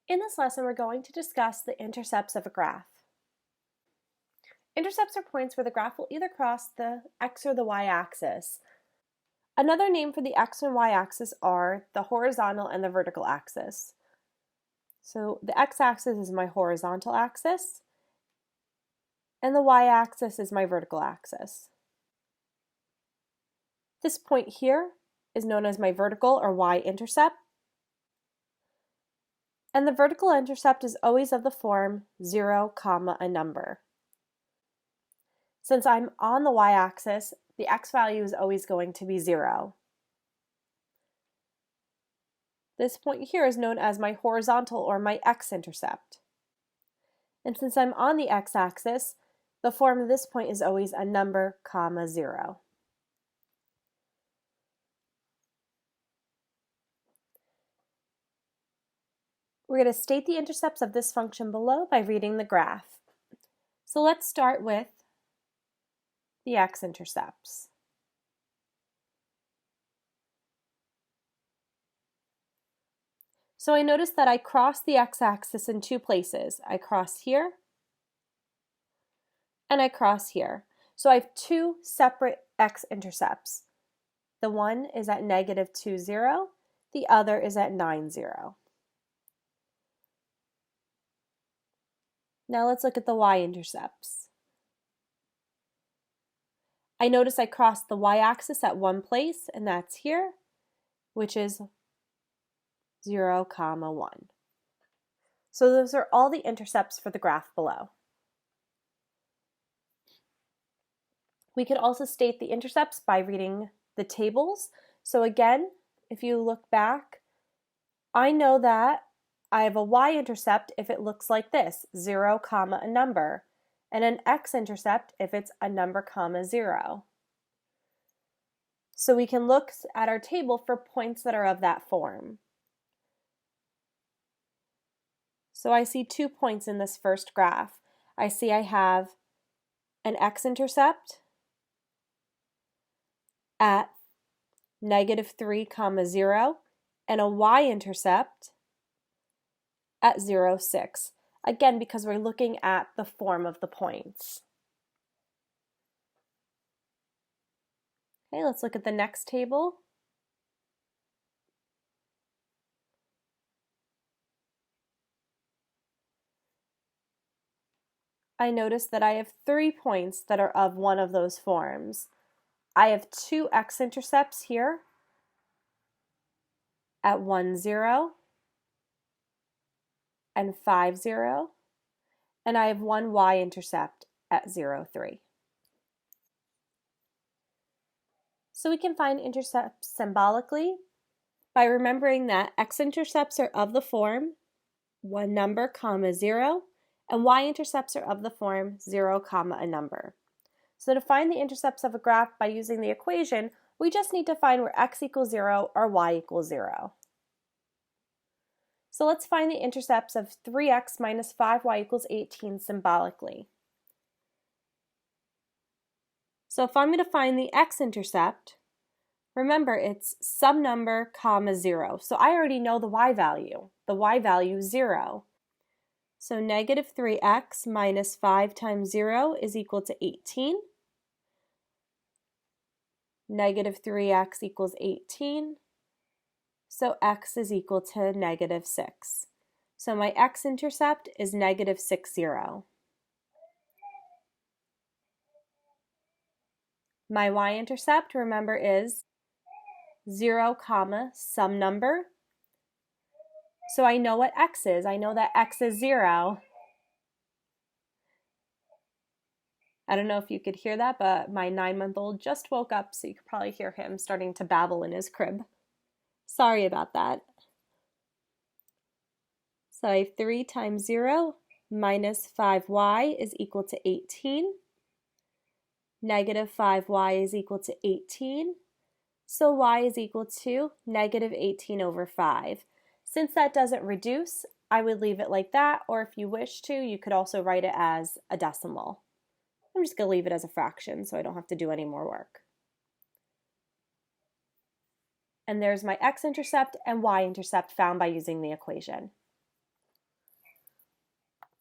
In this lesson, we're going to discuss the intercepts of a graph. Intercepts are points where the graph will either cross the x or the y-axis. Another name for the x and y-axis are the horizontal and the vertical axis. So the x-axis is my horizontal axis, and the y-axis is my vertical axis. This point here is known as my vertical or y-intercept. And the vertical intercept is always of the form 0, a number. Since I'm on the y-axis, the x value is always going to be 0. This point here is known as my horizontal or my x-intercept. And since I'm on the x-axis, the form of this point is always a number, 0. We're going to state the intercepts of this function below by reading the graph. So let's start with the x-intercepts. So I notice that I cross the x-axis in two places. I cross here and I cross here. So I have two separate x-intercepts. The one is at -2, 0. The other is at 9, 0. Now let's look at the y-intercepts. I notice I crossed the y-axis at one place, and that's here, which is 0, 1. So those are all the intercepts for the graph below. We could also state the intercepts by reading the tables. So again, if you look back, I know that I have a y-intercept if it looks like this, 0, a number, and an x-intercept if it's a number, 0. So we can look at our table for points that are of that form. So I see 2 points in this first graph. I see I have an x-intercept at -3, 0, and a y-intercept at 0, 6. Again, because we're looking at the form of the points. Okay, let's look at the next table. I notice that I have 3 points that are of one of those forms. I have 2 x-intercepts here at 1, 0 and 5, 0, and I have 1 y-intercept at 0, 3. So we can find intercepts symbolically by remembering that x-intercepts are of the form 1 number, 0, and y-intercepts are of the form 0, a number. So to find the intercepts of a graph by using the equation, we just need to find where x equals 0 or y equals 0. So let's find the intercepts of 3x minus 5y equals 18 symbolically. So if I'm going to find the x-intercept, remember it's some number, 0. So I already know the y value. The y value is 0. So -3x minus 5 times 0 is equal to 18. -3x equals 18. So x is equal to -6. So my x-intercept is -6, 0. My y-intercept, remember, is 0, some number. So I know what x is. I know that x is 0. I don't know if you could hear that, but my 9-month-old just woke up, so you could probably hear him starting to babble in his crib. Sorry about that. So I have 3 times 0 minus 5y is equal to 18. -5y is equal to 18. So y is equal to -18 over 5. Since that doesn't reduce, I would leave it like that, or if you wish to, you could also write it as a decimal. I'm just going to leave it as a fraction so I don't have to do any more work. And there's my x-intercept and y-intercept found by using the equation.